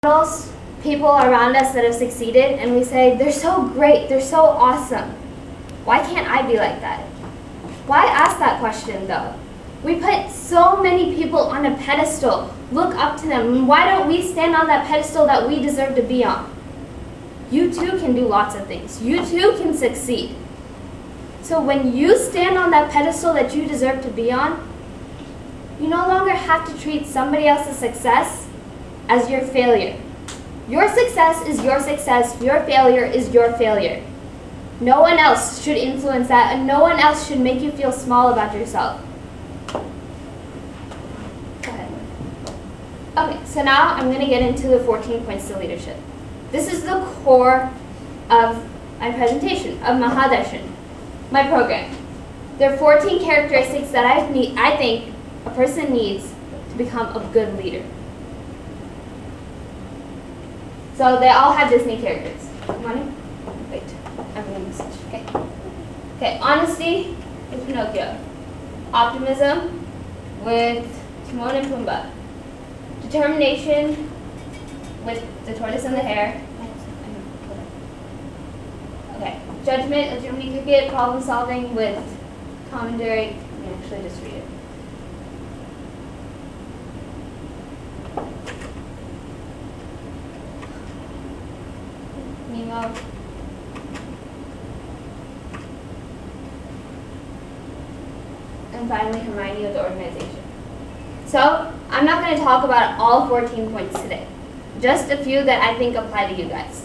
Those people around us that have succeeded, and we say, they're so great, they're so awesome. Why can't I be like that? Why ask that question though? We put so many people on a pedestal, look up to them. Why don't we stand on that pedestal that we deserve to be on? You too can do lots of things. You too can succeed. So when you stand on that pedestal that you deserve to be on, you no longer have to treat somebody else's success as your failure. Your success is your success. Your failure is your failure. No one else should influence that, and no one else should make you feel small about yourself. Go ahead. Okay, so now I'm going to get into the 14 points to leadership. This is the core of my presentation, of Mahadarshan, my program. There are 14 characteristics that I think a person needs to become a good leader. So they all have Disney characters. Money? Wait, I'm going to switch. Okay. Okay, honesty with Pinocchio. Optimism with Timon and Pumbaa. Determination with the tortoise and the hare. Okay. Judgment with Jiminy Cricket. Problem solving with Tom and Jerry. Let me actually just read it. Nemo. And finally, Hermione with the organization. So, I'm not going to talk about all 14 points today. Just a few that I think apply to you guys.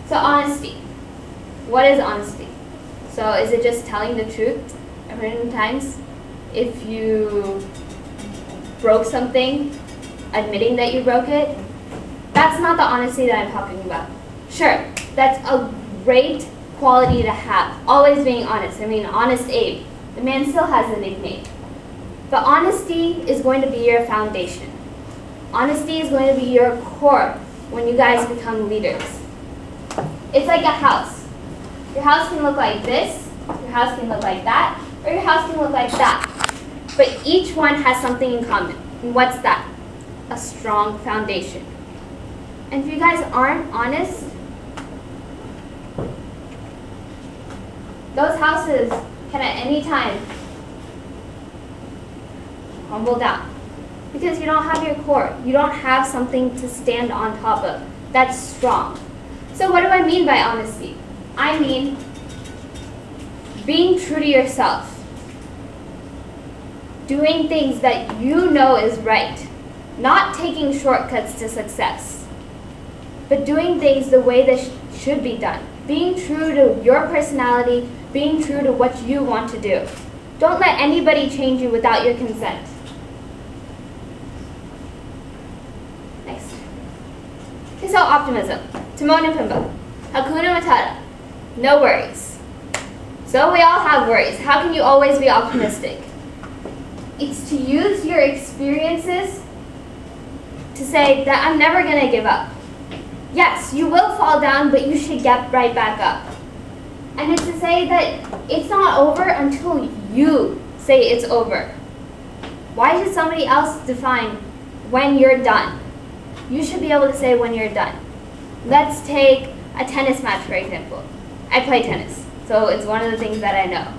So, honesty. What is honesty? So, is it just telling the truth? I've heard it times. If you broke something, admitting that you broke it, that's not the honesty that I'm talking about. Sure, that's a great quality to have. Always being honest. I mean, Honest Abe. The man still has a nickname. But honesty is going to be your foundation. Honesty is going to be your core when you guys become leaders. It's like a house. Your house can look like this, your house can look like that, or your house can look like that. But each one has something in common. And what's that? A strong foundation. And if you guys aren't honest, those houses can at any time crumble down because you don't have your core. You don't have something to stand on top of that's strong. So what do I mean by honesty? I mean being true to yourself, doing things that you know is right, not taking shortcuts to success, but doing things the way that should be done, being true to your personality, being true to what you want to do. Don't let anybody change you without your consent. Next. Okay, so optimism. Timon and Pumbaa. Hakuna Matata. No worries. So we all have worries. How can you always be optimistic? It's to use your experiences to say that I'm never going to give up. Yes, you will fall down, but you should get right back up. And it's to say that it's not over until you say it's over. Why should somebody else define when you're done? You should be able to say when you're done. Let's take a tennis match, for example. I play tennis, so it's one of the things that I know.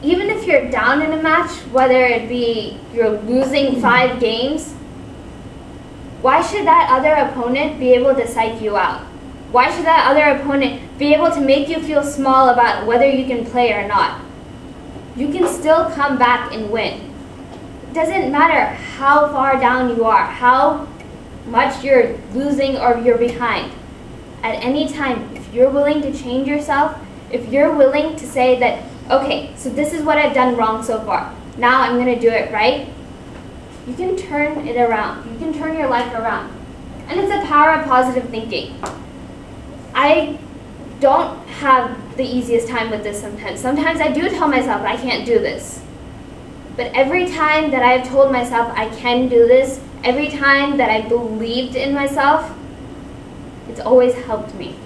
Even if you're down in a match, whether it be you're losing 5 games, why should that other opponent be able to psych you out? Why should that other opponent be able to make you feel small about whether you can play or not? You can still come back and win. It doesn't matter how far down you are, how much you're losing or you're behind. At any time, if you're willing to change yourself, if you're willing to say that, okay, so this is what I've done wrong so far, now I'm going to do it right, you can turn it around. You can turn your life around. And it's the power of positive thinking. I don't have the easiest time with this sometimes. Sometimes I do tell myself I can't do this. But every time that I've told myself I can do this, every time that I believed in myself, it's always helped me.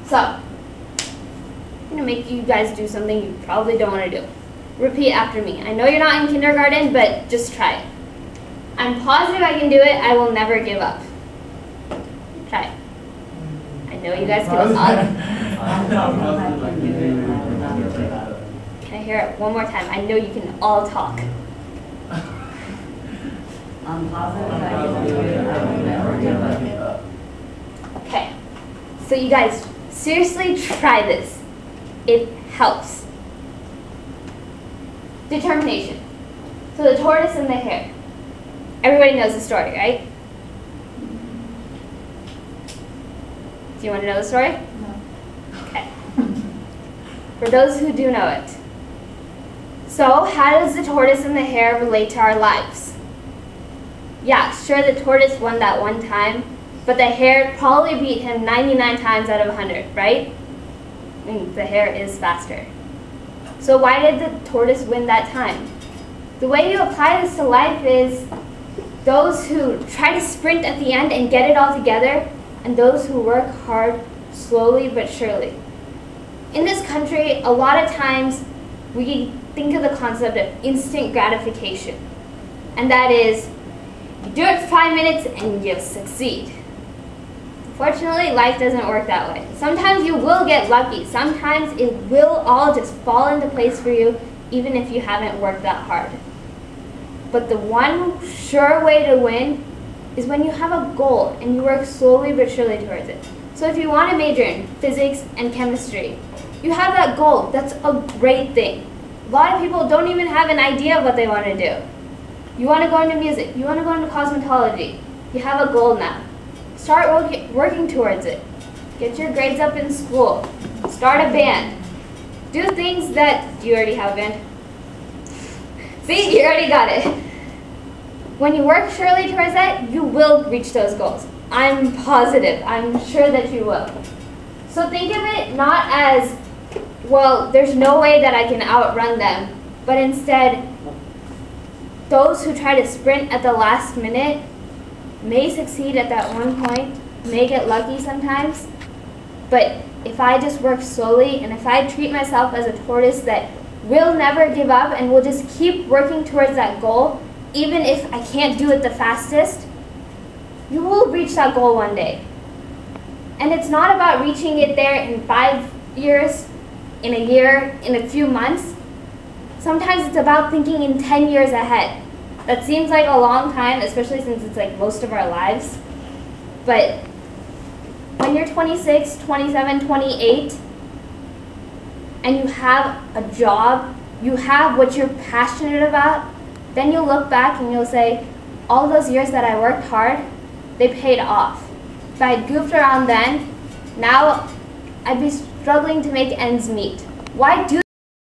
So, I'm going to make you guys do something you probably don't want to do. Repeat after me. I know you're not in kindergarten, but just try it. I'm positive I can do it. I will never give up. Try it. I know you guys can all. Can I hear it one more time? I know you can all talk. I'm positive I can do it. I will never give up. Okay. So you guys, seriously try this. It helps. Determination. So the tortoise and the hare. Everybody knows the story, right? Do you want to know the story? No. Okay. For those who do know it. So, how does the tortoise and the hare relate to our lives? Yeah, sure, the tortoise won that one time, but the hare probably beat him 99 times out of 100, right? I mean, the hare is faster. So why did the tortoise win that time? The way you apply this to life is those who try to sprint at the end and get it all together, and those who work hard slowly but surely. In this country, a lot of times we think of the concept of instant gratification. And that is, you do it for 5 minutes and you succeed. Fortunately, life doesn't work that way. Sometimes you will get lucky. Sometimes it will all just fall into place for you, even if you haven't worked that hard. But the one sure way to win is when you have a goal and you work slowly but surely towards it. So if you want to major in physics and chemistry, you have that goal. That's a great thing. A lot of people don't even have an idea of what they want to do. You want to go into music. You want to go into cosmetology. You have a goal now. Start working towards it. Get your grades up in school. Start a band. Do things that... Do you already have a band? See, you already got it. When you work surely towards that, you will reach those goals. I'm positive. I'm sure that you will. So think of it not as, well, there's no way that I can outrun them, but instead, those who try to sprint at the last minute may succeed at that one point, may get lucky sometimes, but if I just work slowly and if I treat myself as a tortoise that will never give up and will just keep working towards that goal, even if I can't do it the fastest, you will reach that goal one day. And it's not about reaching it there in 5 years, in a year, in a few months. Sometimes it's about thinking in 10 years ahead. That seems like a long time, especially since it's like most of our lives. But when you're 26, 27, 28, and you have a job, you have what you're passionate about, then you'll look back and you'll say, all those years that I worked hard, they paid off. If I had goofed around then, now I'd be struggling to make ends meet. Why do